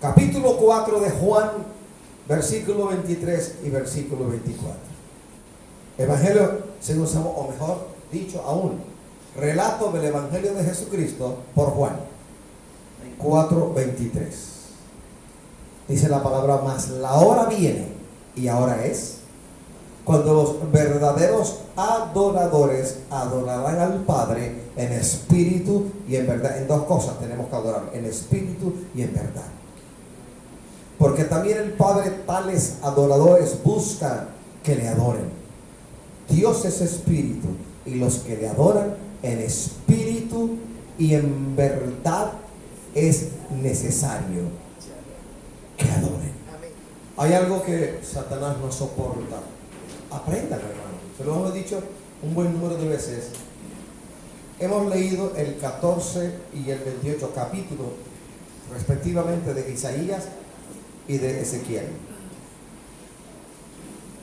Capítulo 4 de Juan, versículo 23 y versículo 24. Evangelio según San, o mejor dicho aún, relato del Evangelio de Jesucristo por Juan 4:23. Dice la palabra: mas la hora viene, y ahora es, cuando los verdaderos adoradores adorarán al Padre en espíritu y en verdad. En dos cosas tenemos que adorar: en espíritu y en verdad. Porque también el Padre tales adoradores busca que le adoren. Dios es espíritu, y los que le adoran en espíritu y en verdad es necesario que adoren. Hay algo que Satanás no soporta. Aprendan, hermano. Se lo hemos dicho un buen número de veces. Hemos leído el 14 y el 28 capítulo respectivamente de Isaías y de Ezequiel.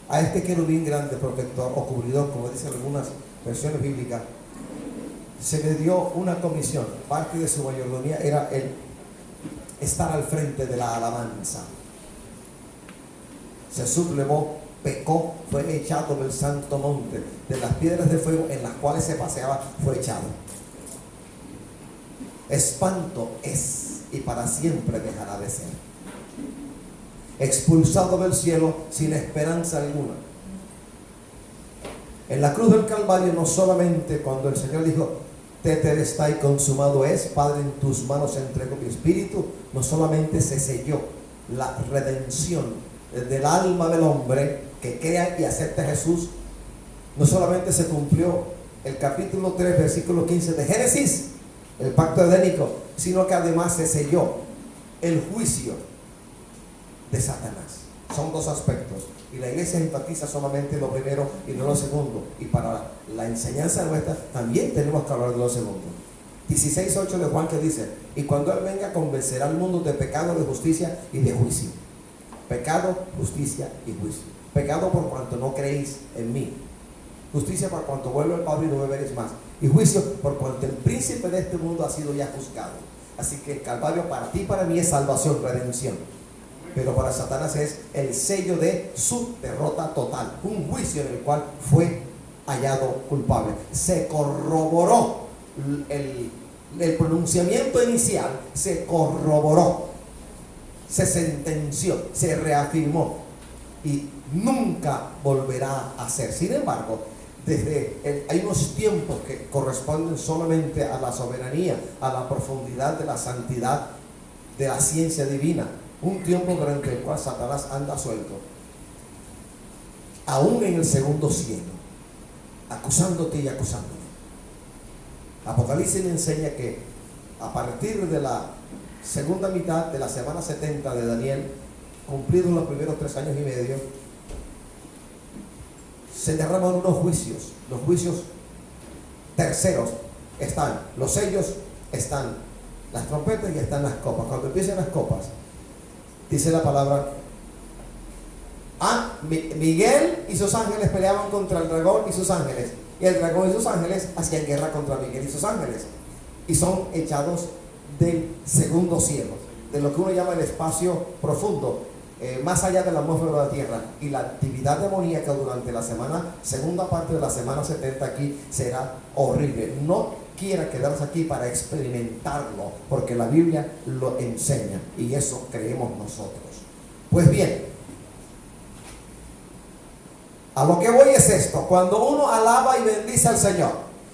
A este querubín grande, protector o cubridor, como dicen algunas versiones bíblicas, se le dio una comisión. Parte de su mayordomía era el estar al frente de la alabanza. Se sublevó, pecó, fue echado del santo monte, de las piedras de fuego en las cuales se paseaba, fue echado. Espanto es, y para siempre dejará de ser. Expulsado del cielo sin esperanza alguna. En la cruz del Calvario, no solamente cuando el Señor dijo: Tetelestai, consumado es, Padre, en tus manos entrego mi espíritu, no solamente se selló la redención del alma del hombre que crea y acepta a Jesús, no solamente se cumplió el capítulo 3, versículo 15 de Génesis, el pacto edénico, sino que además se selló el juicio de Satanás. Son dos aspectos, y la iglesia enfatiza solamente lo primero y no lo segundo, y para la enseñanza nuestra también tenemos que hablar de lo segundo. 16:8 de Juan, que dice: y cuando Él venga, convencerá al mundo de pecado, de justicia y de juicio. Pecado, justicia y juicio. Pecado por cuanto no creéis en mí. Justicia por cuanto vuelvo al Padre y no me veréis más. Y juicio por cuanto el príncipe de este mundo ha sido ya juzgado. Así que el Calvario para ti y para mí es salvación, redención. Pero para Satanás es el sello de su derrota total. Un juicio en el cual fue hallado culpable. Se corroboró el pronunciamiento inicial, se corroboró, se sentenció, se reafirmó y nunca volverá a ser. Sin embargo, hay unos tiempos que corresponden solamente a la soberanía, a la profundidad de la santidad, de la ciencia divina. Un tiempo durante el cual Satanás anda suelto, aún en el segundo cielo, acusándote y acusándome. Apocalipsis me enseña que a partir de la segunda mitad de la semana 70 de Daniel, cumplidos los primeros 3 años y medio, se derraman unos juicios. Los juicios terceros están los sellos, están las trompetas y están las copas. Cuando empiezan las copas, dice la palabra: Miguel y sus ángeles peleaban contra el dragón y sus ángeles, y el dragón y sus ángeles hacían guerra contra Miguel y sus ángeles, y son echados del segundo cielo, de lo que uno llama el espacio profundo, más allá de la atmósfera de la tierra. Y la actividad demoníaca durante la segunda parte de la semana 70 aquí será horrible. No quiera quedarse aquí para experimentarlo, porque la Biblia lo enseña y eso creemos nosotros. Pues bien, a lo que voy es esto: cuando uno alaba y bendice al Señor,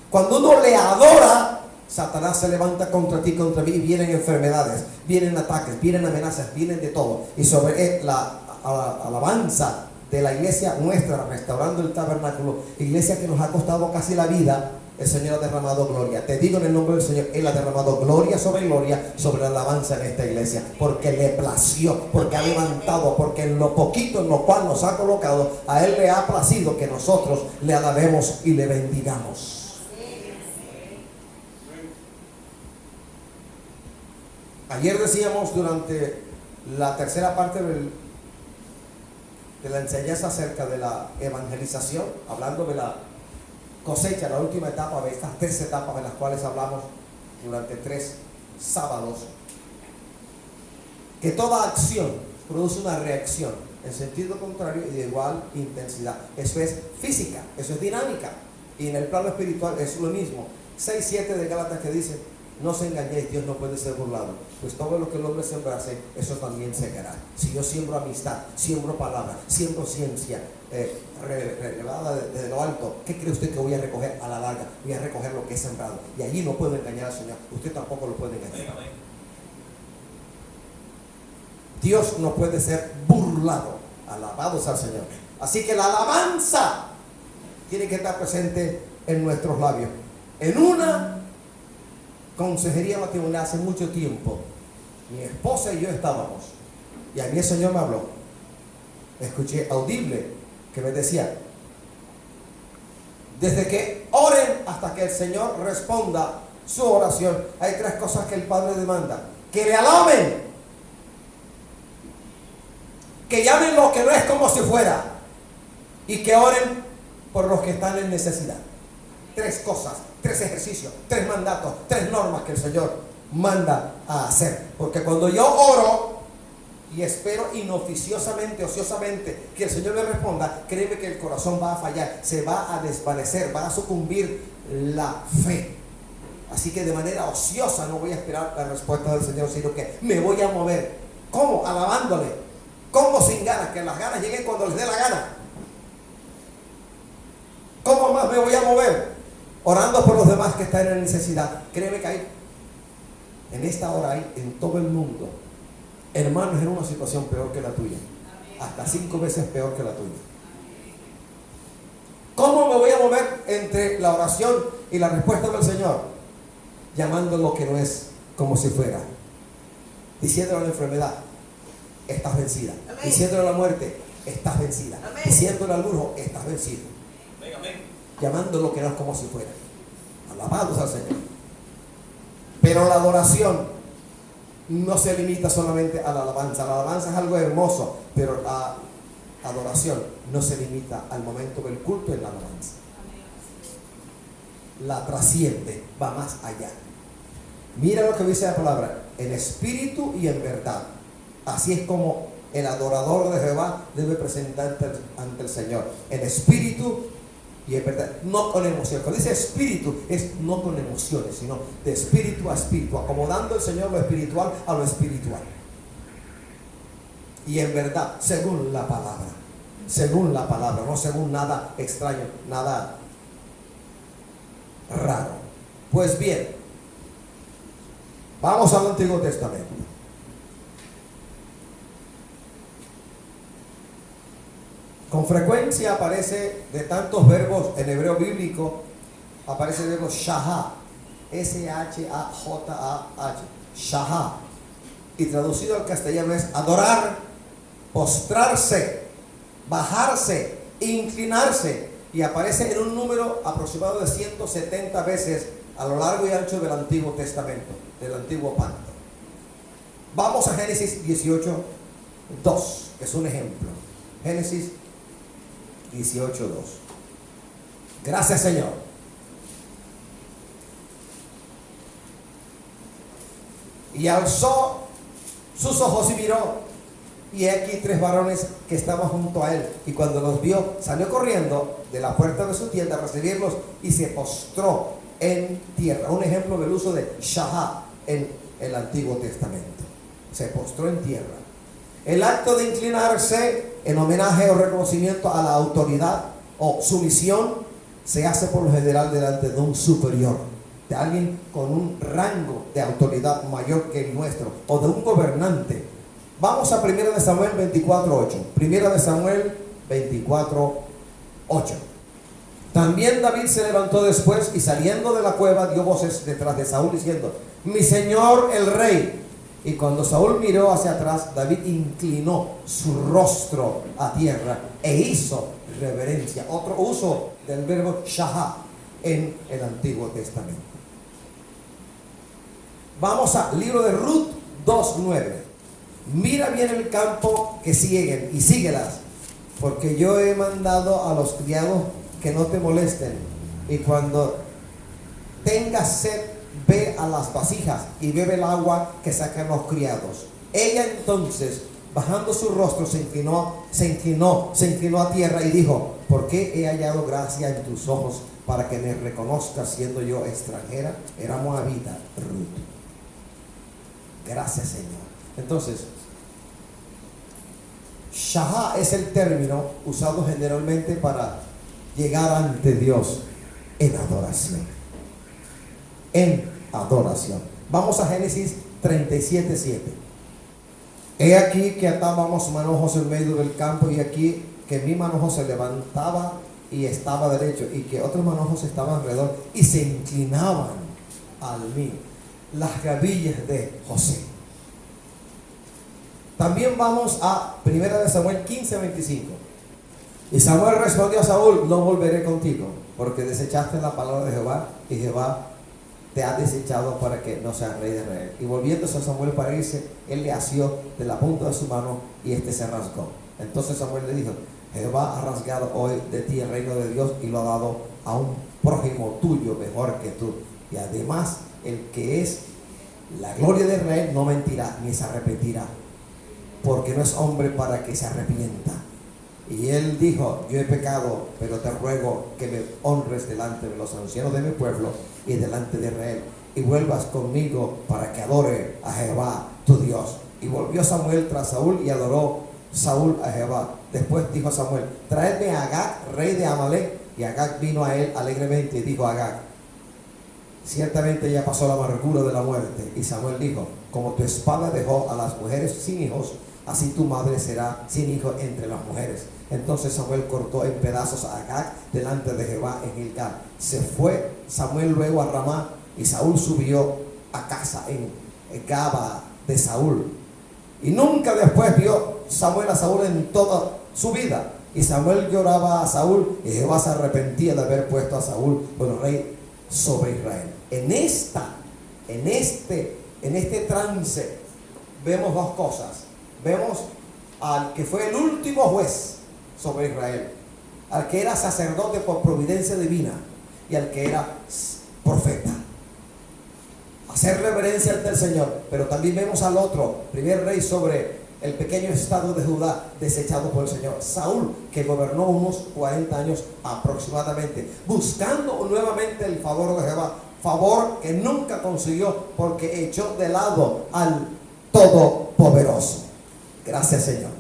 cuando uno le adora, Satanás se levanta contra ti, contra mí, y vienen enfermedades, vienen ataques, vienen amenazas, vienen de todo. Y sobre la alabanza de la iglesia nuestra, restaurando el tabernáculo, iglesia que nos ha costado casi la vida, el Señor ha derramado gloria. Te digo en el nombre del Señor, Él ha derramado gloria sobre la alabanza en esta iglesia, porque le plació, porque ha levantado, porque en lo poquito en lo cual nos ha colocado, a Él le ha placido que nosotros le alabemos y le bendigamos. Ayer decíamos, durante la tercera parte de la enseñanza acerca de la evangelización, hablando de la cosecha, la última etapa de estas 3 etapas de las cuales hablamos durante 3 sábados, que toda acción produce una reacción en sentido contrario y de igual intensidad. Eso es física, eso es dinámica. Y en el plano espiritual es lo mismo. 6:7 de Gálatas que dice: no se engañéis, Dios no puede ser burlado, pues todo lo que el hombre sembrase, eso también segará. Si yo siembro amistad, siembro palabra, siembro ciencia relevada desde lo alto, ¿qué cree usted que voy a recoger a la larga? Voy a recoger lo que he sembrado, y allí no puedo engañar al Señor. Usted tampoco lo puede engañar. Dios no puede ser burlado. Alabados al Señor. Así que la alabanza tiene que estar presente en nuestros labios. En una consejería matrimonial hace mucho tiempo, mi esposa y yo estábamos, y a mí el Señor me habló. Escuché audible que me decía: desde que oren hasta que el Señor responda su oración, hay 3 cosas que el Padre demanda: que le alaben, que llamen lo que no es como si fuera, y que oren por los que están en necesidad. 3 cosas, 3 ejercicios, 3 mandatos, 3 normas que el Señor manda a hacer. Porque cuando yo oro y espero inoficiosamente, ociosamente que el Señor me responda, créeme que el corazón va a fallar, se va a desvanecer, va a sucumbir la fe. Así que de manera ociosa no voy a esperar la respuesta del Señor, sino que me voy a mover. ¿Cómo? Alabándole. ¿Cómo? Sin ganas, que las ganas lleguen cuando les dé la gana. ¿Cómo más me voy a mover? Orando por los demás que están en necesidad. Créeme que hay, en esta hora hay en todo el mundo hermanos en una situación peor que la tuya. Hasta 5 veces peor que la tuya. ¿Cómo me voy a mover entre la oración y la respuesta del Señor? Llamando lo que no es como si fuera. Diciéndole a la enfermedad: estás vencida. Amén. Diciéndole a la muerte: estás vencida. Amén. Diciéndole al brujo: estás vencido. Amén. Llamando lo que no es como si fuera. Alabados al Señor. Pero la adoración no se limita solamente a la alabanza. La alabanza es algo hermoso, pero la adoración no se limita al momento del culto en la alabanza. La trasciende, va más allá. Mira lo que dice la palabra: en espíritu y en verdad. Así es como el adorador de Jehová debe presentarse ante el Señor. En espíritu y en verdad, no con emoción. Cuando dice espíritu, es no con emociones, sino de espíritu a espíritu, acomodando el Señor lo espiritual a lo espiritual. Y en verdad, según la palabra, no según nada extraño, nada raro. Pues bien, vamos al Antiguo Testamento. Con frecuencia aparece, de tantos verbos en hebreo bíblico, aparece el verbo shahá, S-H-A-J-A-H, shahá, y traducido al castellano es adorar, postrarse, bajarse, inclinarse, y aparece en un número aproximado de 170 veces a lo largo y ancho del Antiguo Testamento, del Antiguo Pacto. Vamos a Génesis 18:2, que es un ejemplo. Génesis 18:2. Gracias, Señor. Y alzó sus ojos y miró, y aquí 3 varones que estaban junto a él, y cuando los vio, salió corriendo de la puerta de su tienda a recibirlos y se postró en tierra. Un ejemplo del uso de shahá en el Antiguo Testamento. Se postró en tierra. El acto de inclinarse en homenaje o reconocimiento a la autoridad o sumisión se hace por lo general delante de un superior, de alguien con un rango de autoridad mayor que el nuestro, o de un gobernante. Vamos a 1 de Samuel 24:8. 1 de Samuel 24:8. También David se levantó después y saliendo de la cueva dio voces detrás de Saúl diciendo: mi señor el rey. Y cuando Saúl miró hacia atrás, David inclinó su rostro a tierra e hizo reverencia. Otro uso del verbo shahá en el Antiguo Testamento. Vamos al libro de Ruth 2:9. Mira bien el campo que siguen y síguelas, porque yo he mandado a los criados que no te molesten. Y cuando tengas sed, ve a las vasijas y bebe el agua que sacan los criados. Ella entonces, bajando su rostro, se inclinó a tierra y dijo: ¿por qué he hallado gracia en tus ojos para que me reconozcas siendo yo extranjera? Era moabita Ruth. Gracias, Señor. Entonces, Shahá es el término usado generalmente para llegar ante Dios en adoración. En adoración. Vamos a Génesis 37:7. He aquí que atábamos manojos en medio del campo, y aquí que mi manojo se levantaba y estaba derecho, y que otros manojos estaban alrededor y se inclinaban al mío. Las gavillas de José. También vamos a 1 Samuel 15:25. Y Samuel respondió a Saúl: no volveré contigo, porque desechaste la palabra de Jehová, y Jehová te ha desechado para que no seas rey de Israel. Y volviéndose a Samuel para irse, él le asió de la punta de su mano, y este se rasgó. Entonces Samuel le dijo: Jehová ha rasgado hoy de ti el reino de Dios y lo ha dado a un prójimo tuyo mejor que tú. Y además, el que es la gloria de Israel no mentirá ni se arrepentirá, porque no es hombre para que se arrepienta. Y él dijo: yo he pecado, pero te ruego que me honres delante de los ancianos de mi pueblo y delante de Israel, y vuelvas conmigo para que adore a Jehová tu Dios. Y volvió Samuel tras Saúl, y adoró Saúl a Jehová. Después dijo Samuel: traedme a Agag, rey de Amalek. Y Agag vino a él alegremente, y dijo a Agag: ciertamente ya pasó la amargura de la muerte. Y Samuel dijo: como tu espada dejó a las mujeres sin hijos, así tu madre será sin hijo entre las mujeres. Entonces Samuel cortó en pedazos a Agag delante de Jehová en Gilgal. Se fue Samuel luego a Ramá, y Saúl subió a casa en Gaba de Saúl. Y nunca después vio Samuel a Saúl en toda su vida. Y Samuel lloraba a Saúl, y Jehová se arrepentía de haber puesto a Saúl por rey sobre Israel. En este trance vemos dos cosas. Vemos al que fue el último juez sobre Israel, al que era sacerdote por providencia divina, y al que era profeta. Hacer reverencia ante el Señor. Pero también vemos al otro, primer rey sobre el pequeño estado de Judá, desechado por el Señor, Saúl, que gobernó unos 40 años aproximadamente, buscando nuevamente el favor de Jehová, favor que nunca consiguió, porque echó de lado al Todopoderoso. Gracias, Señor.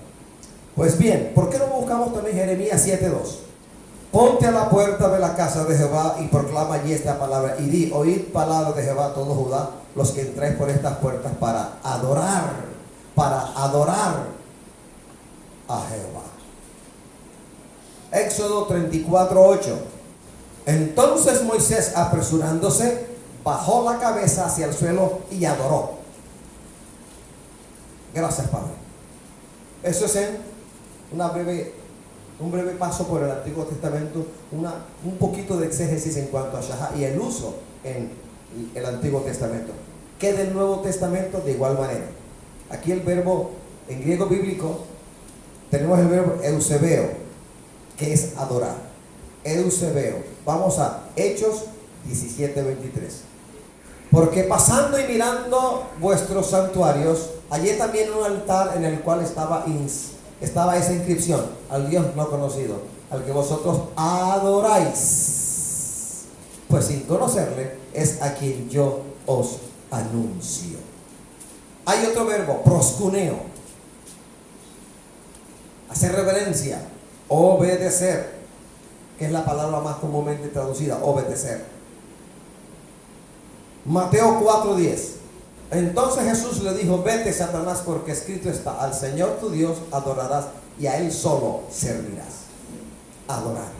Pues bien, ¿por qué no buscamos también Jeremías 7:2? Ponte a la puerta de la casa de Jehová y proclama allí esta palabra, y di: oíd palabra de Jehová todo Judá, los que entréis por estas puertas para adorar a Jehová. Éxodo 34:8. Entonces Moisés, apresurándose, bajó la cabeza hacia el suelo y adoró. Gracias, Padre. Eso es un breve paso por el Antiguo Testamento, un poquito de exégesis en cuanto a Shahá y el uso en el Antiguo Testamento. ¿Qué del Nuevo Testamento? De igual manera. Aquí el verbo en griego bíblico, tenemos el verbo eusebeo, que es adorar. Eusebeo. Vamos a Hechos 17:23. Porque pasando y mirando vuestros santuarios, hallé también un altar en el cual estaba esa inscripción: al Dios no conocido, al que vosotros adoráis, pues sin conocerle es a quien yo os anuncio. Hay otro verbo, proscuneo, hacer reverencia, obedecer, que es la palabra más comúnmente traducida, obedecer. Mateo 4:10. Entonces Jesús le dijo: vete, Satanás, porque escrito está: al Señor tu Dios adorarás, y a Él solo servirás. Adorar.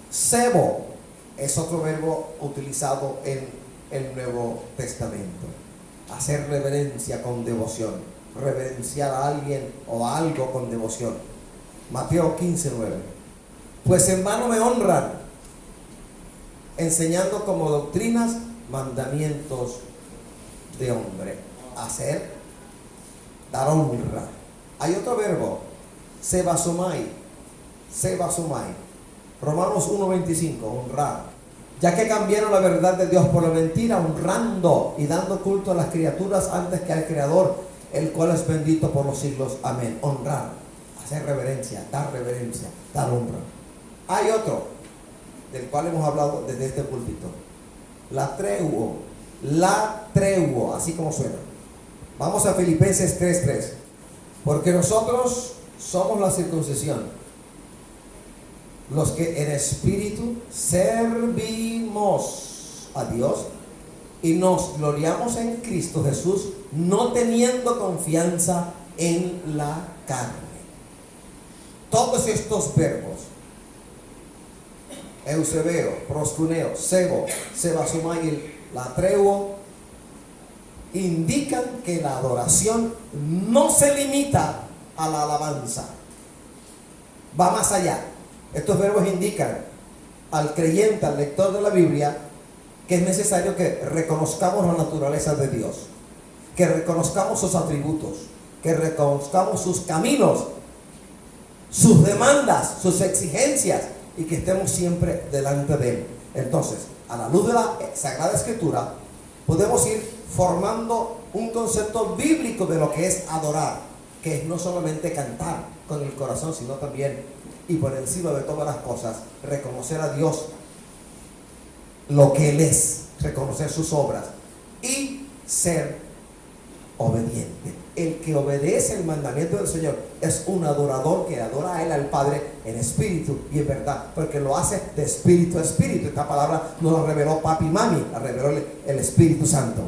Sebo es otro verbo utilizado en el Nuevo Testamento. Hacer reverencia con devoción, reverenciar a alguien o a algo con devoción. Mateo 15:9. Pues en vano me honran, enseñando como doctrinas mandamientos de hombre. Hacer, dar honra. Hay otro verbo, sebasomai. Romanos 1:25, honrar. ya que cambiaron la verdad de Dios por la mentira, honrando y dando culto a las criaturas antes que al Creador, el cual es bendito por los siglos. Amén. Honrar, hacer reverencia, dar honra. Hay otro, del cual hemos hablado desde este púlpito. La tregua, así como suena. Vamos a Filipenses 3:3. Porque nosotros somos la circuncisión, los que en espíritu servimos a Dios y nos gloriamos en Cristo Jesús, no teniendo confianza en la carne. Todos estos verbos, eusebeo, proskuneo, sebo, sebasumai, la tregua, indican que la adoración no se limita a la alabanza, va más allá. Estos verbos indican al creyente, al lector de la Biblia, que es necesario que reconozcamos la naturaleza de Dios, que reconozcamos sus atributos, que reconozcamos sus caminos, sus demandas, sus exigencias, y que estemos siempre delante de Él. Entonces, a la luz de la Sagrada Escritura, podemos ir formando un concepto bíblico de lo que es adorar, que es no solamente cantar con el corazón, sino también, y por encima de todas las cosas, reconocer a Dios lo que Él es, reconocer sus obras y ser obediente. El que obedece el mandamiento del Señor es un adorador que adora a Él, al Padre, en espíritu y en verdad, porque lo hace de espíritu a espíritu. Esta palabra no la reveló papi y mami, la reveló el Espíritu Santo.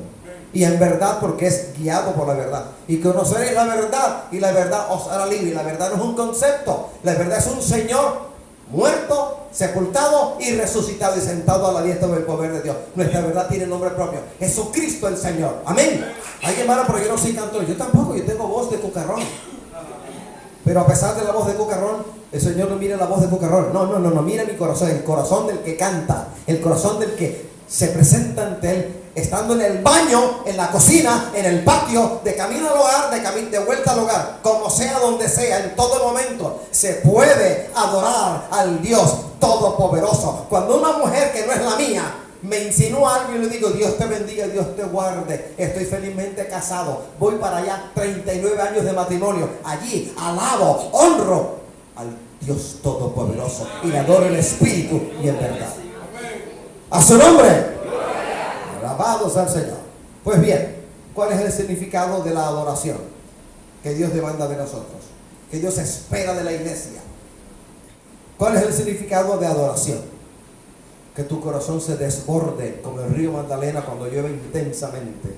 Y en verdad, porque es guiado por la verdad. Y conoceréis la verdad, y la verdad os hará libre. Y la verdad no es un concepto, la verdad es un Señor muerto, sepultado y resucitado y sentado a la diestra del poder de Dios. Nuestra verdad tiene nombre propio: Jesucristo el Señor. Amén. Alguien va, pero yo no soy cantor. Yo tampoco, yo tengo voz de cucarrón. Pero a pesar de la voz de cucarrón, el Señor no mira la voz de cucarrón. No, mira mi corazón, el corazón del que canta, el corazón del que se presenta ante Él, estando en el baño, en la cocina, en el patio, de camino al hogar, de vuelta al hogar, como sea, donde sea, en todo momento, se puede adorar al Dios Todopoderoso. Cuando una mujer que no es la mía me insinúa algo y le digo: Dios te bendiga, Dios te guarde, estoy felizmente casado, voy para allá, 39 años de matrimonio, allí alabo, honro al Dios Todopoderoso y le adoro en espíritu y en verdad. A su nombre, alabados al Señor. Pues bien, ¿cuál es el significado de la adoración que Dios demanda de nosotros, que Dios espera de la iglesia? ¿Cuál es el significado de adoración? Que tu corazón se desborde como el río Magdalena cuando llueve intensamente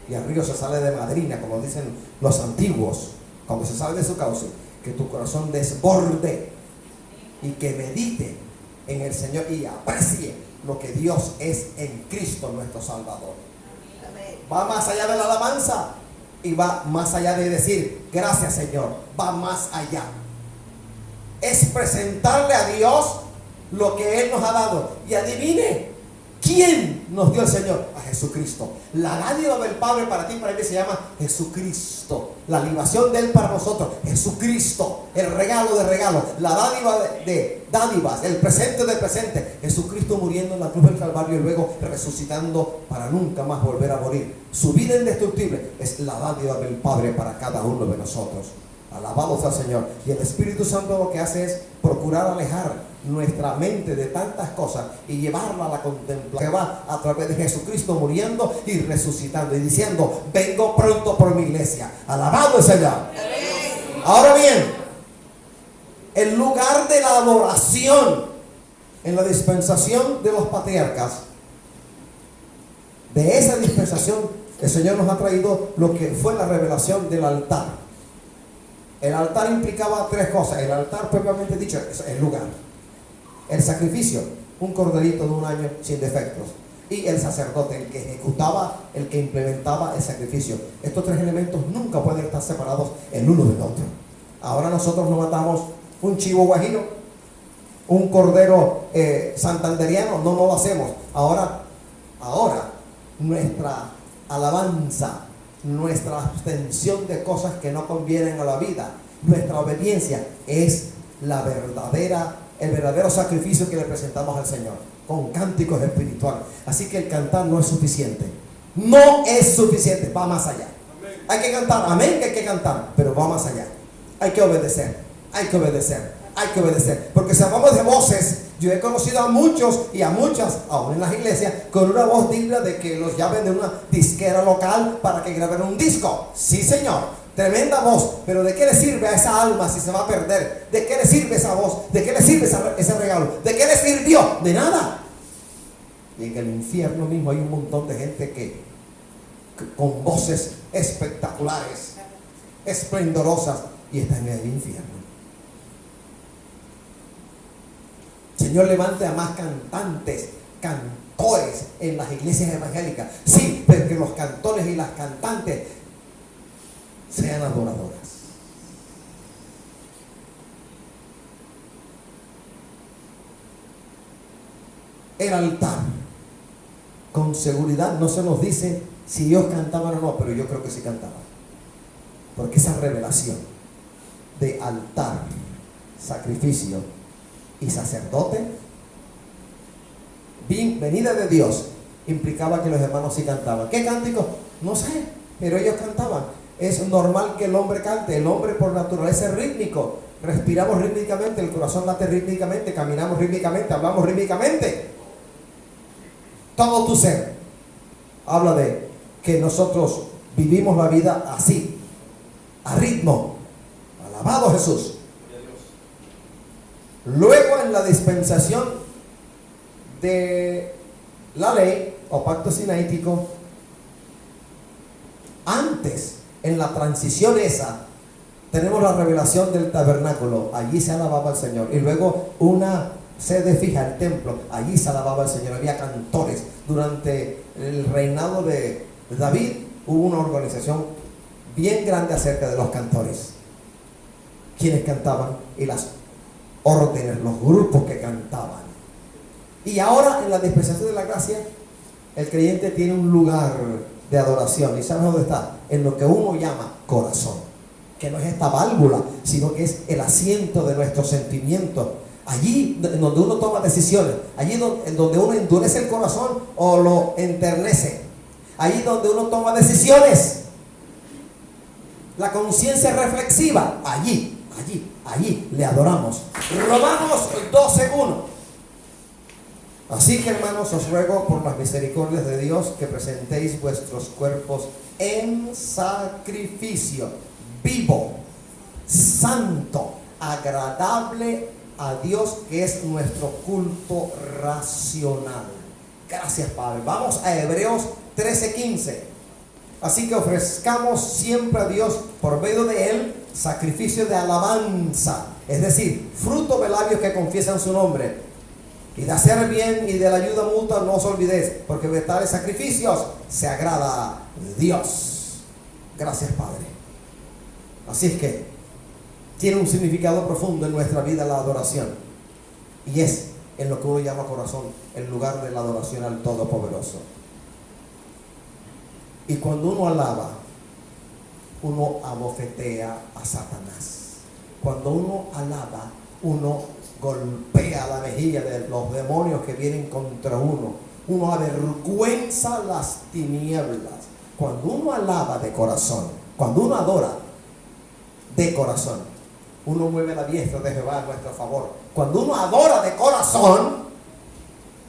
y el río se sale de madrina, como dicen los antiguos, cuando se sale de su cauce. Que tu corazón desborde y que medite en el Señor y aprecie lo que Dios es en Cristo nuestro Salvador. Va más allá de la alabanza y va más allá de decir gracias, Señor. Va más allá. Es presentarle a Dios lo que Él nos ha dado. Y adivine, ¿quién nos dio el Señor? A Jesucristo. La dádiva del Padre para ti y para mí se llama Jesucristo. La libación de Él para nosotros, Jesucristo. El regalo de regalos, la dádiva de dádivas, el presente del presente, Jesucristo muriendo en la cruz del Calvario y luego resucitando para nunca más volver a morir. Su vida indestructible es la dádiva del Padre para cada uno de nosotros. Alabados al Señor. Y el Espíritu Santo lo que hace es procurar alejar nuestra mente de tantas cosas y llevarla a la contemplación, que va a través de Jesucristo muriendo y resucitando y diciendo: vengo pronto por mi iglesia. Alabado el Señor. Ahora bien, el lugar de la adoración en la dispensación de los patriarcas, de esa dispensación, el Señor nos ha traído lo que fue la revelación del altar. El altar implicaba tres cosas. El altar, propiamente dicho, es el lugar. El sacrificio, un corderito de un año sin defectos. Y el sacerdote, el que ejecutaba, el que implementaba el sacrificio. Estos tres elementos nunca pueden estar separados el uno del otro. Ahora nosotros no matamos un chivo guajiro, un cordero santanderiano, no lo hacemos. Ahora nuestra alabanza, nuestra abstención de cosas que no convienen a la vida, nuestra obediencia es el verdadero sacrificio que le presentamos al Señor. con cánticos espirituales. Así que el cantar no es suficiente. No es suficiente, va más allá. Hay que cantar, amén, que hay que cantar, pero va más allá. Hay que obedecer, hay que obedecer, hay que obedecer. Porque si hablamos de voces, yo he conocido a muchos y a muchas, aún en las iglesias, con una voz digna de que los llamen de una disquera local para que graben un disco. Sí, señor, tremenda voz, pero ¿de qué le sirve a esa alma si se va a perder? ¿De qué le sirve esa voz? ¿De qué le sirve ese regalo? ¿De qué le sirvió? De nada. Y en el infierno mismo hay un montón de gente que con voces espectaculares, esplendorosas, y están en el infierno. Señor, levante a más cantantes, cantores en las iglesias evangélicas. Sí, pero que los cantores y las cantantes sean adoradoras. El altar, con seguridad no se nos dice si ellos cantaban o no, pero yo creo que sí cantaban. Porque esa revelación de altar, sacrificio y sacerdote, venida de Dios, implicaba que los hermanos sí cantaban. ¿Qué cánticos? No sé, pero ellos cantaban. Es normal que el hombre cante. El hombre por naturaleza es rítmico. Respiramos rítmicamente, el corazón late rítmicamente, caminamos rítmicamente, hablamos rítmicamente. Todo tu ser habla de que nosotros vivimos la vida así, a ritmo. Alabado Jesús. Luego, en la dispensación de la ley o pacto sinaítico, antes, en la transición esa, tenemos la revelación del tabernáculo. Allí se alababa al Señor. Y luego una sede fija, el templo. Allí se alababa al Señor. Había cantores. Durante el reinado de David hubo una organización bien grande acerca de los cantores. Quienes cantaban y las órdenes, los grupos que cantaban. Y ahora, en la dispensación de la gracia, el creyente tiene un lugar de adoración. ¿Y sabes dónde está? En lo que uno llama corazón. Que no es esta válvula, sino que es el asiento de nuestros sentimientos. Allí donde uno toma decisiones, allí donde uno endurece el corazón o lo enternece. Allí donde uno toma decisiones. La conciencia reflexiva, allí le adoramos. Romanos 12:1. Así que, hermanos, os ruego por las misericordias de Dios que presentéis vuestros cuerpos en sacrificio vivo, santo, agradable a Dios, que es nuestro culto racional. Gracias, Padre. Vamos a Hebreos 13:15. Así que ofrezcamos siempre a Dios por medio de Él sacrificio de alabanza, es decir, fruto de labios que confiesan su nombre. Y de hacer bien y de la ayuda mutua no os olvidéis, porque de tales sacrificios se agrada Dios. Gracias, Padre. Así es que tiene un significado profundo en nuestra vida la adoración, y es en lo que uno llama corazón, el lugar de la adoración al Todopoderoso. Y cuando uno alaba, uno abofetea a Satanás. Cuando uno alaba, uno golpea la mejilla de los demonios que vienen contra uno. Uno avergüenza las tinieblas. Cuando uno alaba de corazón, cuando uno adora de corazón, uno mueve la diestra de Jehová a nuestro favor. Cuando uno adora de corazón,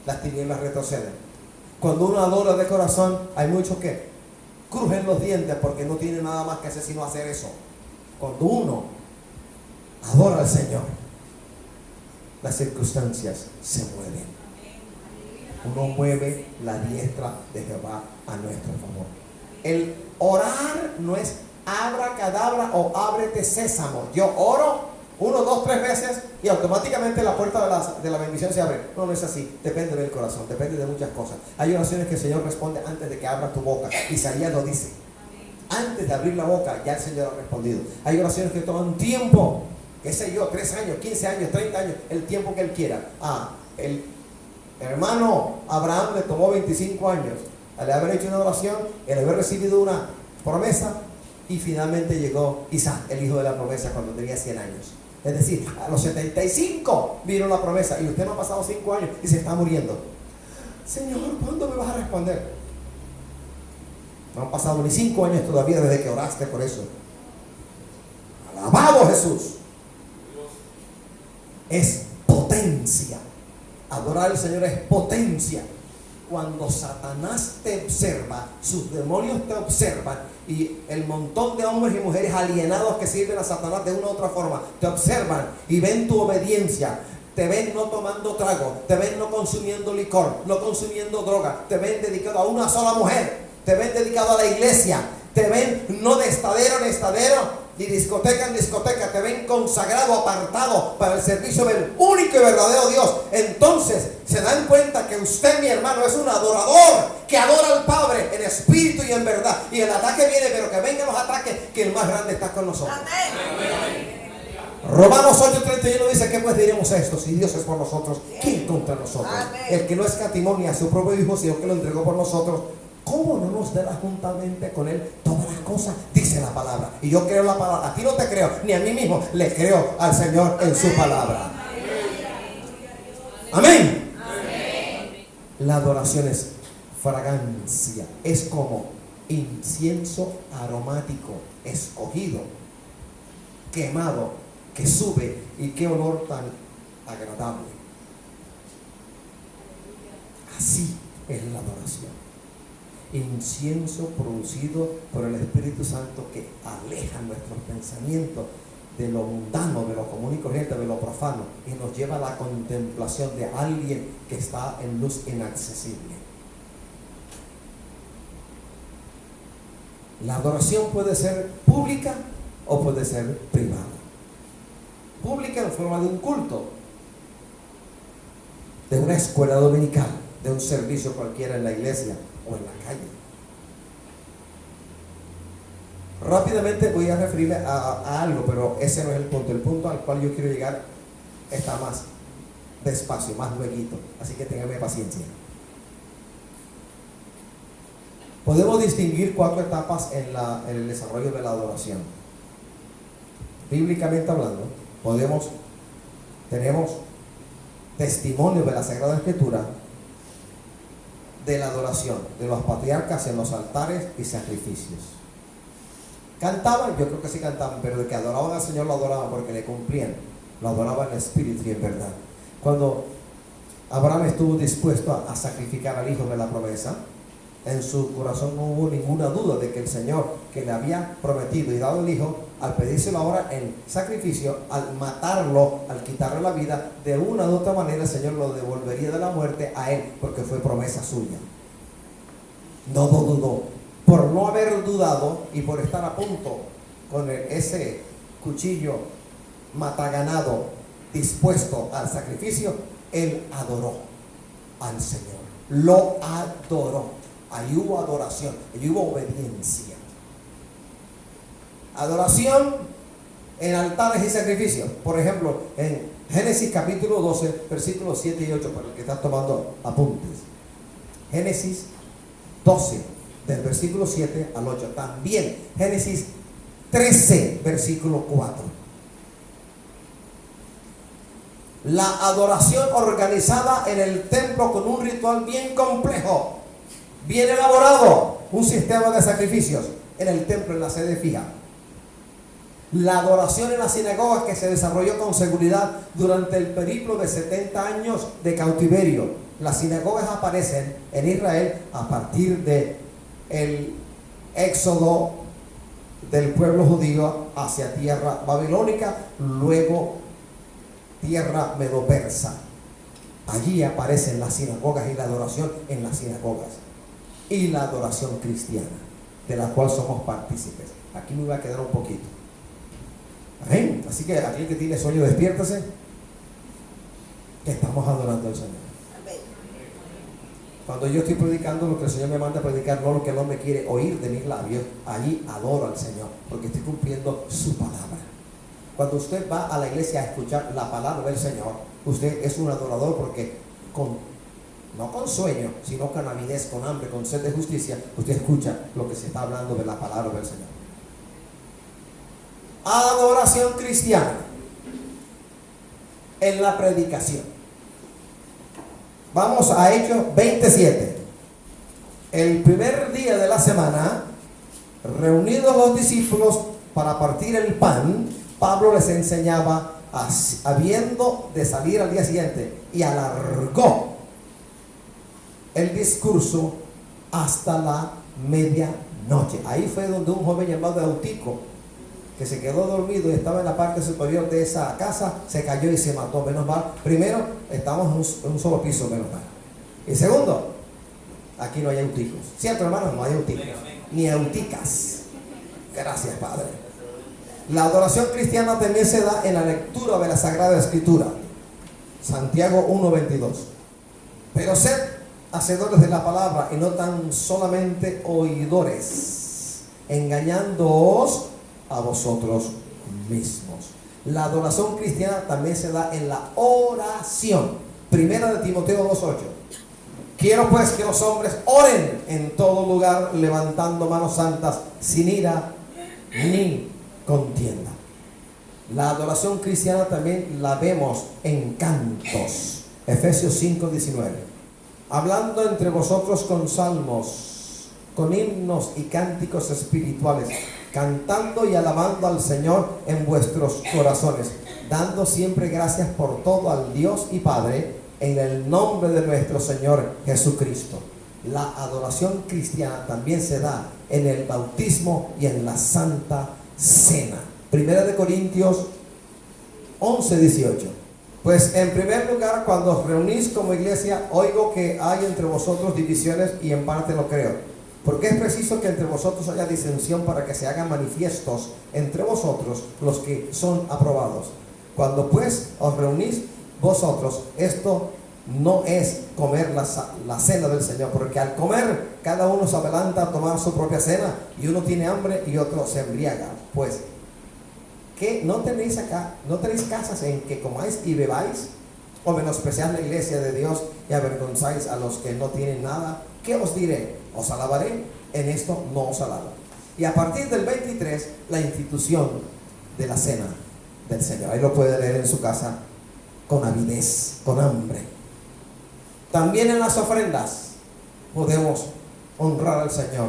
las tinieblas retroceden. Cuando uno adora de corazón, hay muchos que crujen los dientes porque no tienen nada más que hacer sino hacer eso. Cuando uno adora al Señor, las circunstancias se mueven. Uno mueve la diestra de Jehová a nuestro favor. El orar no es abracadabra o ábrete sésamo. Yo oro 1, 2, 3 veces y automáticamente la puerta de la bendición se abre. No, no es así. Depende del corazón, depende de muchas cosas. Hay oraciones que el Señor responde antes de que abras tu boca. Isaías lo dice. Antes de abrir la boca, ya el Señor ha respondido. Hay oraciones que toman tiempo, qué sé yo, 3 años, 15 años, 30 años, el tiempo que Él quiera. El hermano Abraham le tomó 25 años al haber hecho una oración, el haber recibido una promesa, y finalmente llegó Isaac, el hijo de la promesa, cuando tenía 100 años. Es decir, a los 75 vino la promesa y usted no ha pasado 5 años y se está muriendo. Señor, ¿cuándo me vas a responder? No han pasado ni 5 años todavía desde que oraste por eso. Alabado Jesús. Es potencia. Adorar al Señor es potencia. Cuando Satanás te observa, sus demonios te observan, y el montón de hombres y mujeres alienados que sirven a Satanás de una u otra forma te observan y ven tu obediencia, te ven no tomando trago, te ven no consumiendo licor, no consumiendo droga, te ven dedicado a una sola mujer, te ven dedicado a la iglesia, te ven no de estadero en estadero, ni discoteca en discoteca, te ven consagrado, apartado para el servicio del único y verdadero Dios. Entonces se dan cuenta que usted, mi hermano, es un adorador que adora al Padre en espíritu y en verdad. Y el ataque viene, pero que vengan los ataques, que el más grande está con nosotros. Amén. Romanos 8:31 dice: ¿qué pues diremos esto? Si Dios es por nosotros, ¿quién contra nosotros? Amén. El que no escatimó ni a su propio Hijo, sino que lo entregó por nosotros, ¿cómo no nos dará juntamente con Él todas las cosas? Dice la palabra. Y yo creo la palabra. A ti no te creo, ni a mí mismo. Le creo al Señor en su palabra. Amén. Amén. La adoración es fragancia. Es como incienso aromático, escogido, quemado, que sube. Y qué olor tan agradable. Así es la adoración. Incienso producido por el Espíritu Santo que aleja nuestros pensamientos de lo mundano, de lo común y corriente, de lo profano, y nos lleva a la contemplación de alguien que está en luz inaccesible. La adoración puede ser pública o puede ser privada. Pública en forma de un culto, de una escuela dominical, de un servicio cualquiera en la iglesia o en la calle. Rápidamente voy a referirme a algo, pero ese no es el punto. El punto al cual yo quiero llegar está más despacio, más lueguito, así que ténganme paciencia. Podemos distinguir 4 etapas en el desarrollo de la adoración. Bíblicamente hablando, tenemos testimonio de la Sagrada Escritura de la adoración de los patriarcas en los altares y sacrificios. Cantaban, yo creo que sí cantaban, pero de que adoraban al Señor lo adoraban porque le cumplían, lo adoraban en espíritu y en verdad. Cuando Abraham estuvo dispuesto a sacrificar al hijo de la promesa, en su corazón no hubo ninguna duda de que el Señor, que le había prometido y dado el hijo, al pedírselo ahora en sacrificio, al matarlo, al quitarle la vida, de una u otra manera el Señor lo devolvería de la muerte a él, porque fue promesa suya. No dudó. Por no haber dudado y por estar a punto con ese cuchillo mataganado dispuesto al sacrificio, él adoró al Señor. Lo adoró. Ahí hubo adoración, ahí hubo obediencia. Adoración en altares y sacrificios. Por ejemplo, en Génesis capítulo 12, versículos 7 y 8, para el que está tomando apuntes. Génesis 12, del versículo 7 al 8. También Génesis 13, versículo 4. La adoración organizada en el templo con un ritual bien complejo, bien elaborado, un sistema de sacrificios en el templo, en la sede fija. La adoración en las sinagogas, que se desarrolló con seguridad durante el periplo de 70 años de cautiverio. Las sinagogas aparecen en Israel a partir de el éxodo del pueblo judío hacia tierra babilónica, luego tierra medo-persa. Allí aparecen las sinagogas y la adoración en las sinagogas. Y la adoración cristiana, de la cual somos partícipes. Aquí me va a quedar un poquito. Amén. Así que aquel que tiene sueño, despiértese, que estamos adorando al Señor. Amén. Cuando yo estoy predicando lo que el Señor me manda a predicar, no lo que el hombre quiere oír de mis labios, allí adoro al Señor, porque estoy cumpliendo su palabra. Cuando usted va a la iglesia a escuchar la palabra del Señor, usted es un adorador, porque no con sueño, sino con avidez, con hambre, con sed de justicia, usted escucha lo que se está hablando de la palabra del Señor. Adoración cristiana. en la predicación. Vamos a Hechos 27. El primer día de la semana, reunidos los discípulos para partir el pan, Pablo les enseñaba habiendo de salir al día siguiente, y alargó el discurso hasta la medianoche. Ahí fue donde un joven llamado Eutico, que se quedó dormido y estaba en la parte superior de esa casa, se cayó y se mató. Menos mal, primero, estamos en un solo piso, menos mal. Y segundo, aquí no hay euticos. ¿Cierto, hermanos? No hay euticos, ni euticas. Gracias, Padre. La adoración cristiana también se da en la lectura de la Sagrada Escritura. Santiago 1:22. Pero sed hacedores de la palabra y no tan solamente oidores, engañándoos a vosotros mismos. La adoración cristiana también se da en la oración. Primera de Timoteo 2:8. Quiero pues que los hombres oren en todo lugar, levantando manos santas, sin ira ni contienda. La adoración cristiana también la vemos en cantos. Efesios 5:19. Hablando entre vosotros con salmos, con himnos y cánticos espirituales, cantando y alabando al Señor en vuestros corazones, dando siempre gracias por todo al Dios y Padre, en el nombre de nuestro Señor Jesucristo. La adoración cristiana también se da en el bautismo y en la Santa Cena. Primera de Corintios 11:18. Pues en primer lugar, cuando os reunís como iglesia, oigo que hay entre vosotros divisiones, y en parte lo creo. Porque es preciso que entre vosotros haya disensión, para que se hagan manifiestos entre vosotros los que son aprobados. Cuando pues os reunís vosotros, esto no es comer la cena del Señor, porque al comer cada uno se adelanta a tomar su propia cena, y uno tiene hambre y otro se embriaga. Pues, ¿qué no tenéis acá? ¿No tenéis casas en que comáis y bebáis? ¿O menospreciáis la iglesia de Dios y avergonzáis a los que no tienen nada? ¿Qué os diré? ¿Os alabaré? En esto no os alabo. Y a partir del 23, la institución de la cena del Señor. Ahí lo puede leer en su casa con avidez, con hambre. También en las ofrendas podemos honrar al Señor,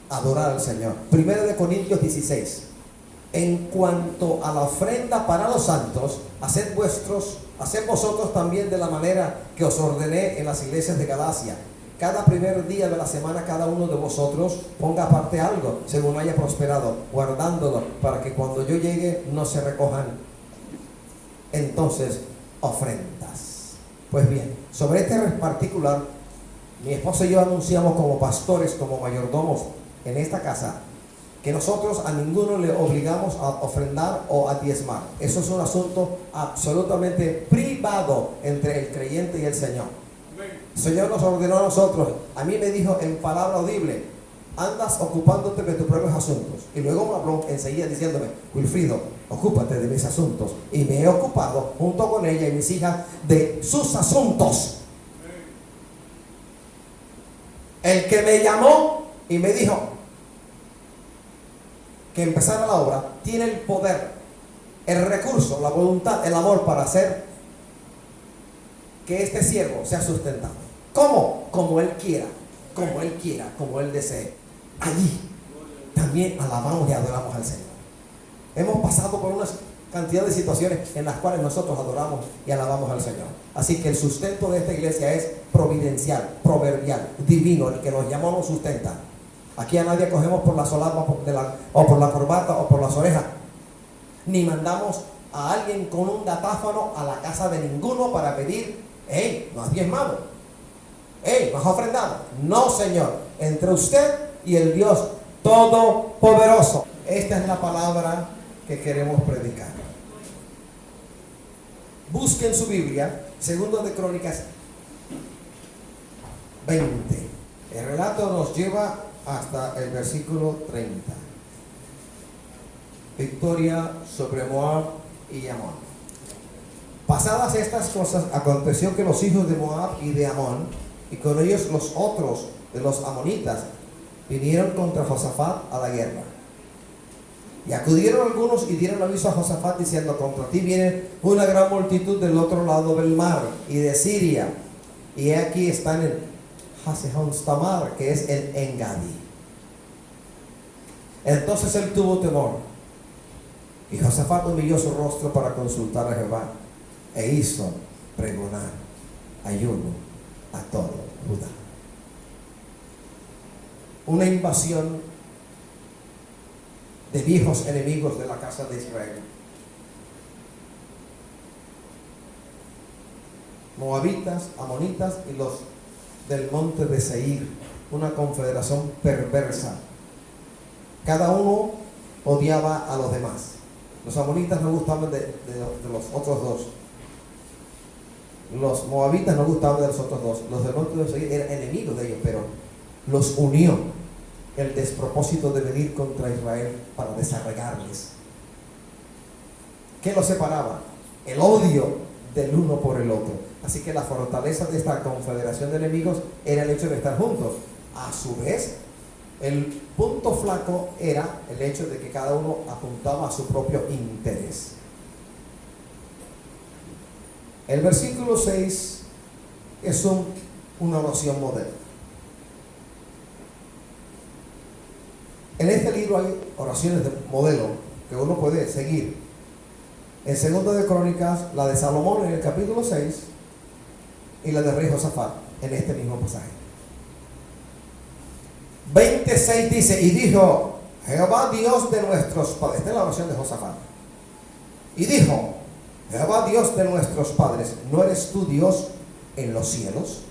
adorar al Señor. Primera de Corintios 16. En cuanto a la ofrenda para los santos, haced vosotros también de la manera que os ordené en las iglesias de Galacia. Cada primer día de la semana cada uno de vosotros ponga aparte algo, según haya prosperado, guardándolo, para que cuando yo llegue no se recojan entonces ofrendas. Pues bien, sobre este particular, mi esposo y yo anunciamos como pastores, como mayordomos en esta casa, que nosotros a ninguno le obligamos a ofrendar o a diezmar. Eso es un asunto absolutamente privado entre el creyente y el Señor. El Señor nos ordenó a nosotros. A mí me dijo en palabra audible: andas ocupándote de tus propios asuntos. Y luego me habló enseguida diciéndome: Wilfrido, ocúpate de mis asuntos. Y me he ocupado junto con ella y mis hijas de sus asuntos. El que me llamó y me dijo que empezara la obra tiene el poder, el recurso, la voluntad, el amor para hacer que este siervo sea sustentado. ¿Cómo? Como Él quiera, como Él desee. Allí también alabamos y adoramos al Señor. Hemos pasado por una cantidad de situaciones en las cuales nosotros adoramos y alabamos al Señor. Así que el sustento de esta iglesia es providencial, proverbial, divino. El que nos llamó nos sustenta. Aquí a nadie cogemos por la solapa o por la corbata o por las orejas. Ni mandamos a alguien con un datáfono a la casa de ninguno para pedir: hey, ¿no has diezmado? Hey, ¿no has ofrendado? No, Señor. Entre usted y el Dios Todopoderoso. Esta es la palabra que queremos predicar. Busquen su Biblia, Segundo de Crónicas 20. El relato nos lleva hasta el versículo 30. Victoria sobre Moab y Amón. Pasadas estas cosas, aconteció que los hijos de Moab y de Amón, y con ellos los otros de los amonitas, vinieron contra Josafat a la guerra. Y acudieron algunos y dieron aviso a Josafat diciendo: contra ti viene una gran multitud del otro lado del mar y de Siria. Y aquí están en Hazezón Tamar, que es el Engadi. Entonces él tuvo temor. Y Josafat humilló su rostro para consultar a Jehová e hizo pregonar ayuno a todo Judá. Una invasión de viejos enemigos de la casa de Israel. Moabitas, amonitas y los del monte de Seir, una confederación perversa. Cada uno odiaba a los demás. Los amonitas no gustaban de los otros dos. Los moabitas no gustaban de los otros dos. Los del monte de Seir eran enemigos de ellos, pero los unió el despropósito de venir contra Israel para desarraigarles. ¿Qué los separaba? El odio del uno por el otro. Así que la fortaleza de esta confederación de enemigos era el hecho de estar juntos. A su vez, el punto flaco era el hecho de que cada uno apuntaba a su propio interés. El versículo 6 es una oración moderna. En este libro hay oraciones de modelo que uno puede seguir. En 2 de Crónicas, la de Salomón en el capítulo 6 y la de rey Josafat en este mismo pasaje. 26 dice: y dijo Jehová Dios de nuestros padres. Esta es la oración de Josafat. Y dijo Jehová Dios de nuestros padres: ¿no eres tú Dios en los cielos?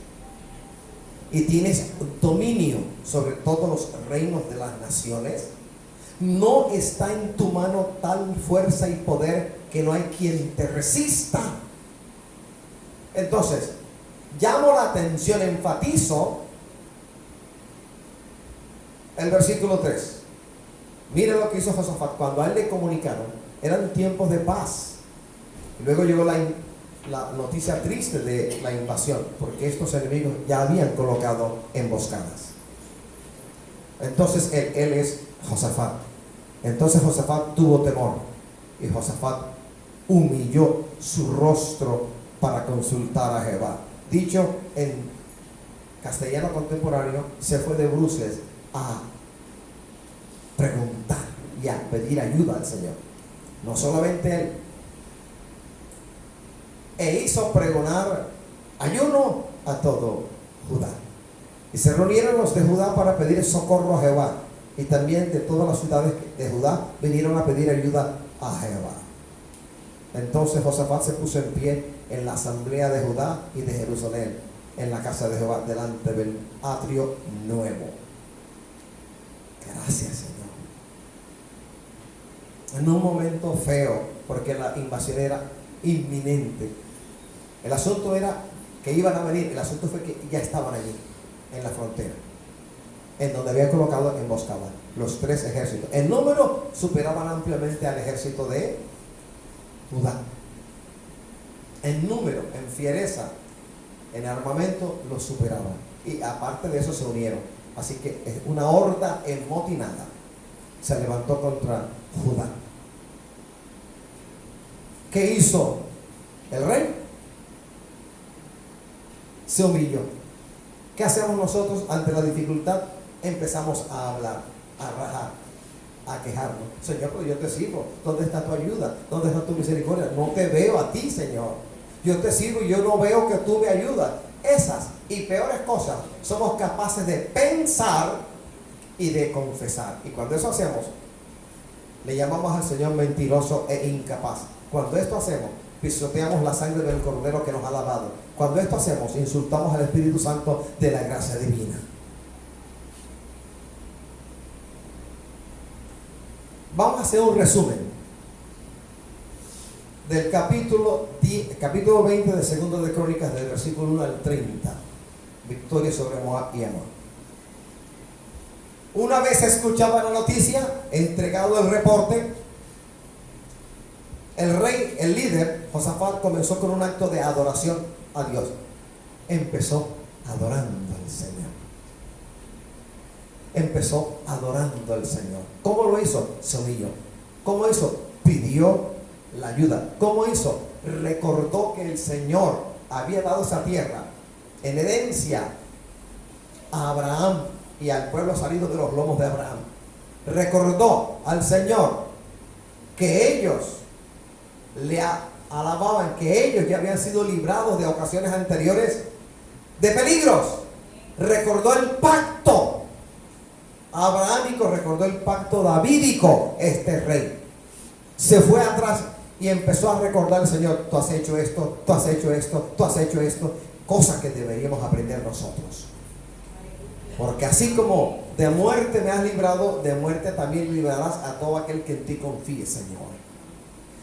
Y tienes dominio sobre todos los reinos de las naciones. ¿No está en tu mano tal fuerza y poder que no hay quien te resista? Entonces, llamo la atención, enfatizo el versículo 3. Mire lo que hizo Josafat. Cuando a él le comunicaron, eran tiempos de paz. Y luego llegó la noticia triste de la invasión, porque estos enemigos ya habían colocado emboscadas. Entonces él es Josafat. Entonces Josafat tuvo temor y Josafat humilló su rostro para consultar a Jehová. Dicho en castellano contemporáneo, se fue de bruces a preguntar y a pedir ayuda al Señor. No solamente él. E hizo pregonar ayuno a todo Judá. Y se reunieron los de Judá para pedir socorro a Jehová. Y también de todas las ciudades de Judá vinieron a pedir ayuda a Jehová. Entonces Josafat se puso en pie en la asamblea de Judá y de Jerusalén, en la casa de Jehová, delante del atrio nuevo. Gracias, Señor. En un momento feo, porque la invasión era inminente. El asunto era que iban a venir, el asunto fue que ya estaban allí, en la frontera, en donde habían colocado emboscada los tres ejércitos. En número superaban ampliamente al ejército de Judá. En número, en fiereza, en armamento, los superaban. Y aparte de eso se unieron. Así que una horda enmotinada se levantó contra Judá. ¿Qué hizo el rey? Se humilló. ¿Qué hacemos nosotros ante la dificultad? Empezamos a hablar, a rajar, a quejarnos. Señor, pero yo te sirvo. ¿Dónde está tu ayuda? ¿Dónde está tu misericordia? No te veo a ti, Señor. Yo te sirvo y yo no veo que tú me ayudas. Esas y peores cosas somos capaces de pensar y de confesar. Y cuando eso hacemos, le llamamos al Señor mentiroso e incapaz. Cuando esto hacemos, pisoteamos la sangre del Cordero que nos ha lavado. Cuando esto hacemos, insultamos al Espíritu Santo de la gracia divina. Vamos a hacer un resumen del capítulo 20 de 2 de Crónicas, del versículo 1 al 30. Victoria sobre Moab y Amón. Una vez escuchaba la noticia, entregado el reporte, el rey, el líder, Josafat, comenzó con un acto de adoración a Dios. Empezó adorando al Señor. Empezó adorando al Señor. ¿Cómo lo hizo? Se humilló. ¿Cómo hizo? Pidió la ayuda. ¿Cómo hizo? Recordó que el Señor había dado esa tierra en herencia a Abraham y al pueblo salido de los lomos de Abraham. Recordó al Señor que ellos le alababan, que ellos ya habían sido librados de ocasiones anteriores de peligros. Recordó el pacto abrahámico, recordó el pacto davídico. Este rey se fue atrás y empezó a recordar al Señor: tú has hecho esto, tú has hecho esto, tú has hecho esto. Cosas que deberíamos aprender nosotros. Porque así como de muerte me has librado, de muerte también librarás a todo aquel que en ti confíe, Señor.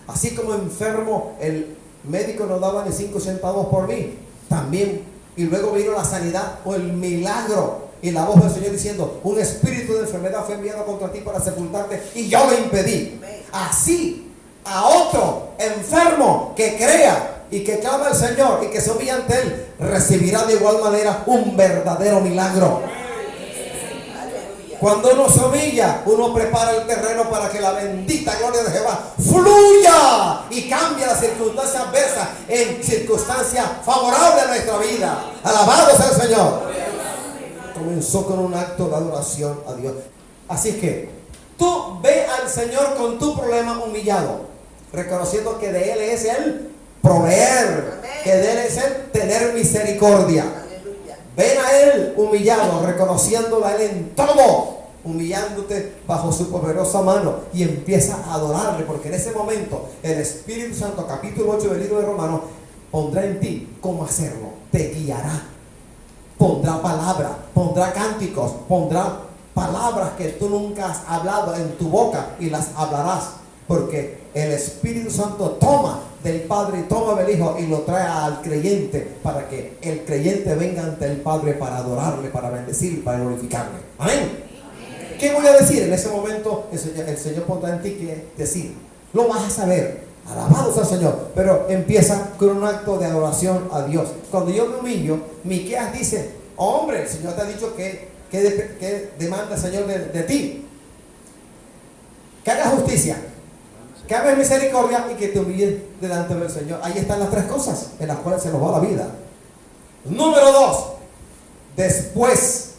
Así como enfermo, el médico no daba ni 5 centavos por mí, también. Y luego vino la sanidad o el milagro y la voz del Señor diciendo: un espíritu de enfermedad fue enviado contra ti para sepultarte y yo lo impedí. Así a otro enfermo que crea y que clama al Señor y que se humilla ante Él, recibirá de igual manera un verdadero milagro. Cuando uno se humilla, uno prepara el terreno para que la bendita gloria de Jehová fluya y cambie las circunstancias adversas en circunstancias favorables a nuestra vida. Alabado sea el Señor. Comenzó con un acto de adoración a Dios. Así que tú ve al Señor con tu problema humillado, reconociendo que de Él es el proveer, que de Él es el tener misericordia. Ven a Él humillado, reconociéndolo a Él en todo, humillándote bajo su poderosa mano, y empieza a adorarle, porque en ese momento el Espíritu Santo, capítulo 8 del libro de Romanos, pondrá en ti cómo hacerlo, te guiará, pondrá palabra, pondrá cánticos, pondrá palabras que tú nunca has hablado en tu boca y las hablarás, porque el Espíritu Santo toma del Padre, toma del Hijo y lo trae al creyente para que el creyente venga ante el Padre para adorarle, para bendecirle, para glorificarle. Amén. ¿Qué voy a decir? En ese momento el Señor pondrá en ti que decir. Lo vas a saber. Alabado sea el Señor. Pero empieza con un acto de adoración a Dios. Cuando yo me humillo, Miqueas dice: hombre, el Señor te ha dicho que demanda el Señor de ti. Que hagas justicia, que hagas misericordia y que te humilles delante del Señor. Ahí están las 3 cosas en las cuales se nos va la vida. Número 2. Después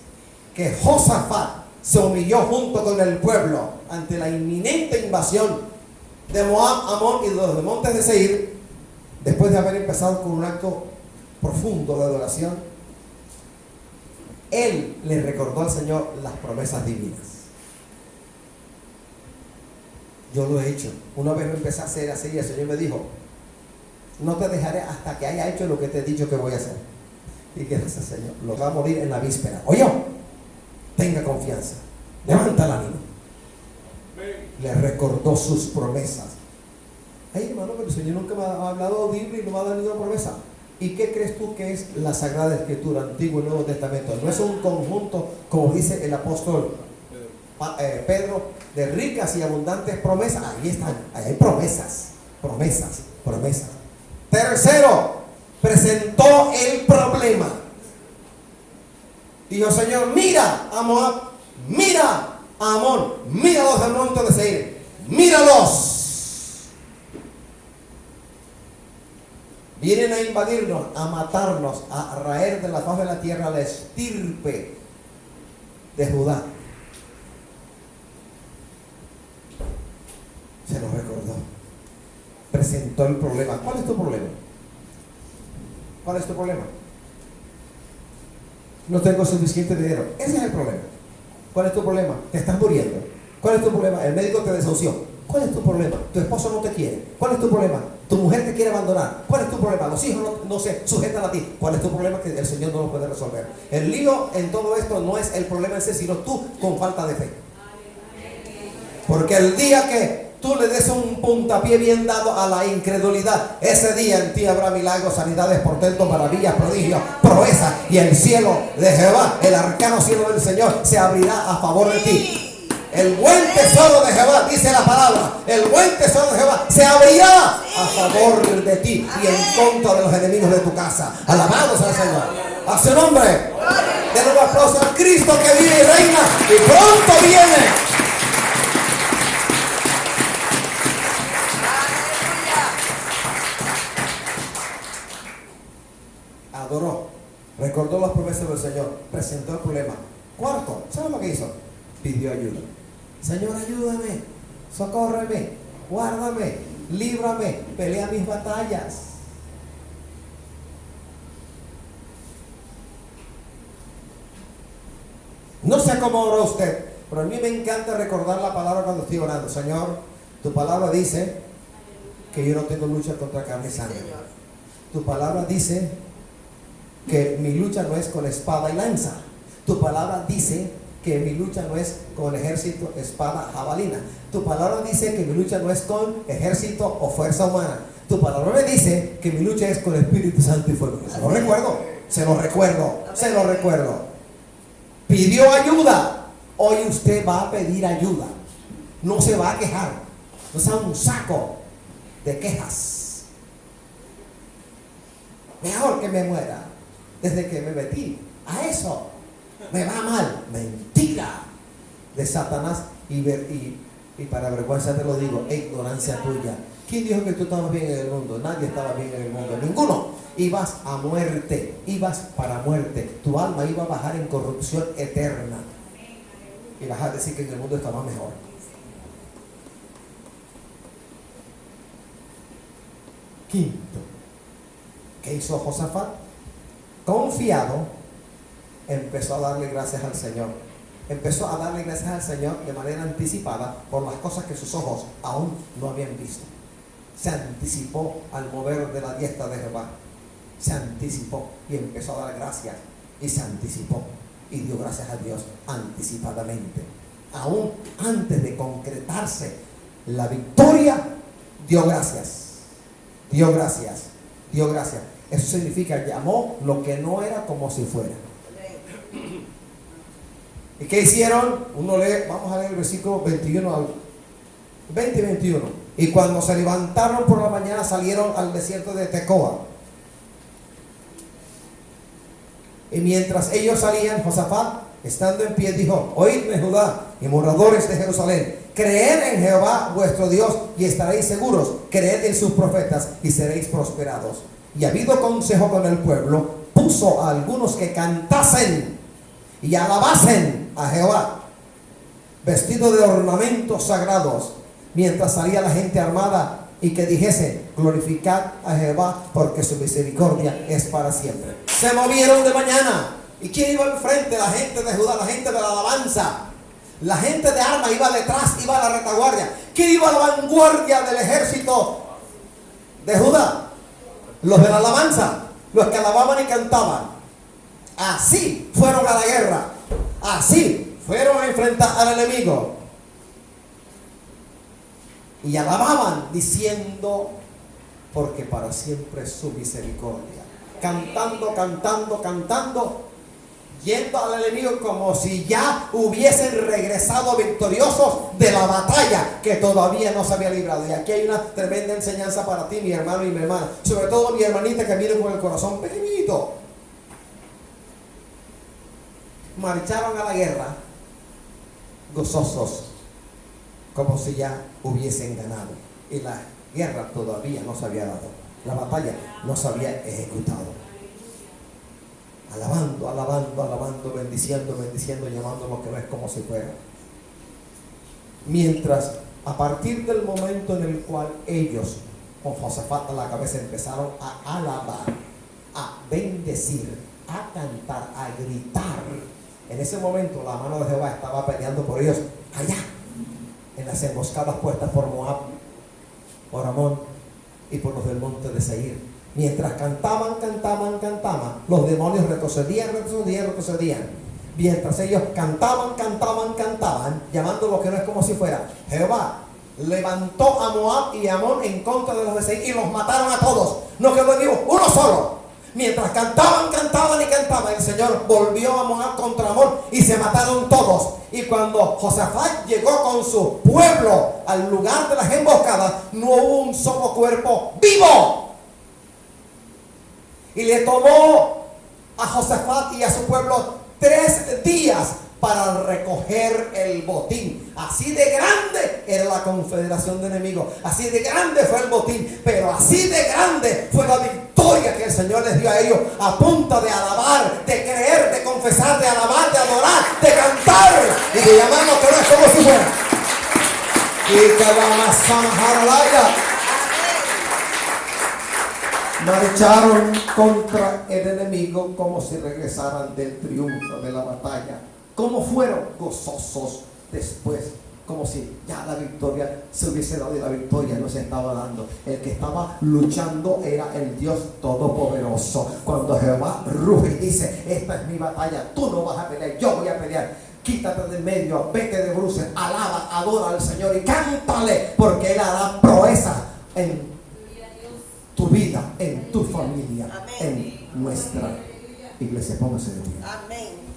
que Josafat se humilló junto con el pueblo ante la inminente invasión de Moab, Amón y de los montes de Seir, después de haber empezado con un acto profundo de adoración, él le recordó al Señor las promesas divinas. Yo lo he hecho. Una vez lo empecé a hacer así y el Señor me dijo: no te dejaré hasta que haya hecho lo que te he dicho que voy a hacer. ¿Y qué hace el Señor? Lo va a morir en la víspera. Oye, tenga confianza, levanta el ánimo. Le recordó sus promesas. Ay, hermano, pero el Señor nunca me ha hablado audible y no me ha dado ninguna promesa. ¿Y qué crees tú que es la Sagrada Escritura, Antiguo y Nuevo Testamento? No es un conjunto, como dice el apóstol Pedro, de ricas y abundantes promesas. Ahí están, ahí hay promesas, promesas, promesas. Tercero, presentó el problema. Dijo: Señor, mira a Moab, mira a Amón, míralos del monte de Seir, míralos. Vienen a invadirnos, a matarnos, a raer de la faz de la tierra la estirpe de Judá. Se nos recordó, presentó el problema. ¿Cuál es tu problema? ¿Cuál es tu problema? No tengo suficiente dinero. Ese es el problema. ¿Cuál es tu problema? Te estás muriendo. ¿Cuál es tu problema? El médico te desahució. ¿Cuál es tu problema? Tu esposo no te quiere. ¿Cuál es tu problema? Tu mujer te quiere abandonar. ¿Cuál es tu problema? Los hijos no se sujetan a ti. ¿Cuál es tu problema? Que el Señor no lo puede resolver. El lío en todo esto no es el problema en sí, sino tú con falta de fe. Porque el día que tú le des un puntapié bien dado a la incredulidad, ese día en ti habrá milagros, sanidades, portentos, maravillas, prodigios, proezas, y el cielo de Jehová, el arcano cielo del Señor, se abrirá a favor de ti. El buen tesoro de Jehová, dice la palabra, el buen tesoro de Jehová se abrirá a favor de ti y en contra de los enemigos de tu casa. Alabado sea el Señor. A su nombre. Den un aplauso a Cristo que vive y reina y pronto viene. recordó las promesas del Señor, presentó el problema. Cuarto, ¿sabes lo que hizo? Pidió ayuda. Señor, ayúdame, socórreme, guárdame, líbrame, pelea mis batallas. No sé cómo oró usted, pero a mí me encanta recordar la palabra cuando estoy orando. Señor, tu palabra dice que yo no tengo lucha contra carne y sangre. Tu palabra dice que mi lucha no es con espada y lanza. Tu palabra dice que mi lucha no es con ejército, espada, jabalina. Tu palabra dice que mi lucha no es con ejército o fuerza humana. Tu palabra me dice que mi lucha es con el Espíritu Santo y fuego. Se lo recuerdo, se lo recuerdo, se lo recuerdo. Pidió ayuda. Hoy usted va a pedir ayuda. No se va a quejar. No sea un saco de quejas. Mejor que me muera. Desde que me metí a eso, me va mal. Mentira de Satanás. Y para vergüenza te lo digo, ignorancia tuya. ¿Quién dijo que tú estabas bien en el mundo? Nadie estaba bien en el mundo, ninguno. Ibas a muerte, ibas para muerte. Tu alma iba a bajar en corrupción eterna. Y vas a decir que en el mundo estaba mejor. Quinto, ¿qué hizo Josafat? Confiado, empezó a darle gracias al Señor. Empezó a darle gracias al Señor de manera anticipada por las cosas que sus ojos aún no habían visto. Se anticipó al mover de la diestra de Jehová. Se anticipó y empezó a dar gracias. Y se anticipó y dio gracias a Dios anticipadamente. Aún antes de concretarse la victoria, dio gracias. Dio gracias. Dio gracias. Eso significa, llamó lo que no era como si fuera. ¿Y qué hicieron? Uno lee, vamos a leer el versículo 21 al 20 y 21. Y cuando se levantaron por la mañana, salieron al desierto de Tecoa. Y mientras ellos salían, Josafat, estando en pie, dijo: oídme, Judá y moradores de Jerusalén, creed en Jehová vuestro Dios y estaréis seguros. Creed en sus profetas y seréis prosperados. Y habido consejo con el pueblo, puso a algunos que cantasen y alabasen a Jehová, vestidos de ornamentos sagrados, mientras salía la gente armada, y que dijese: glorificad a Jehová, porque su misericordia es para siempre. Se movieron de mañana. ¿Y quién iba al frente? La gente de Judá, la gente de la alabanza. La gente de armas iba detrás, iba a la retaguardia. ¿Quién iba a la vanguardia del ejército de Judá? Los de la alabanza, los que alababan y cantaban. Así fueron a la guerra. Así fueron a enfrentar al enemigo. Y alababan diciendo: porque para siempre es su misericordia. Cantando, cantando, cantando, yendo al enemigo como si ya hubiesen regresado victoriosos de la batalla que todavía no se había librado. Y aquí hay una tremenda enseñanza para ti, mi hermano y mi hermana, sobre todo mi hermanita que viene con el corazón pequeñito. Marcharon a la guerra gozosos, como si ya hubiesen ganado. Y la guerra todavía no se había dado. La batalla no se había ejecutado. Alabando, alabando, alabando, bendiciendo, bendiciendo, llamando lo que no es como si fuera. Mientras, a partir del momento en el cual ellos, con Josafat a la cabeza, empezaron a alabar, a bendecir, a cantar, a gritar, en ese momento la mano de Jehová estaba peleando por ellos allá, en las emboscadas puestas por Moab, por Amón y por los del monte de Seir. Mientras cantaban, cantaban, cantaban, los demonios retrocedían, retrocedían, retrocedían. Mientras ellos cantaban, cantaban, cantaban, llamando lo que no es como si fuera, Jehová levantó a Moab y a Amón en contra de los de Seir y los mataron a todos. No quedó vivo uno solo. Mientras cantaban, cantaban y cantaban, el Señor volvió a Moab contra Amón y se mataron todos. Y cuando Josafat llegó con su pueblo al lugar de las emboscadas, no hubo un solo cuerpo vivo. Y le tomó a Josafat y a su pueblo 3 días para recoger el botín. Así de grande era la confederación de enemigos, así de grande fue el botín, pero así de grande fue la victoria que el Señor les dio a ellos a punta de alabar, de creer, de confesar, de alabar, de adorar, de cantar y de llamarnos que no es como si fuera. Y que vamos a bajar al aire. Marcharon contra el enemigo como si regresaran del triunfo de la batalla. Como fueron gozosos después, como si ya la victoria se hubiese dado y la victoria no se estaba dando. El que estaba luchando era el Dios Todopoderoso. Cuando Jehová ruge y dice: esta es mi batalla, tú no vas a pelear, yo voy a pelear. Quítate del medio, vete de bruces, alaba, adora al Señor y cántale, porque Él hará proezas en tu vida, en tu familia, en nuestra iglesia. Póngase de pie. Amén.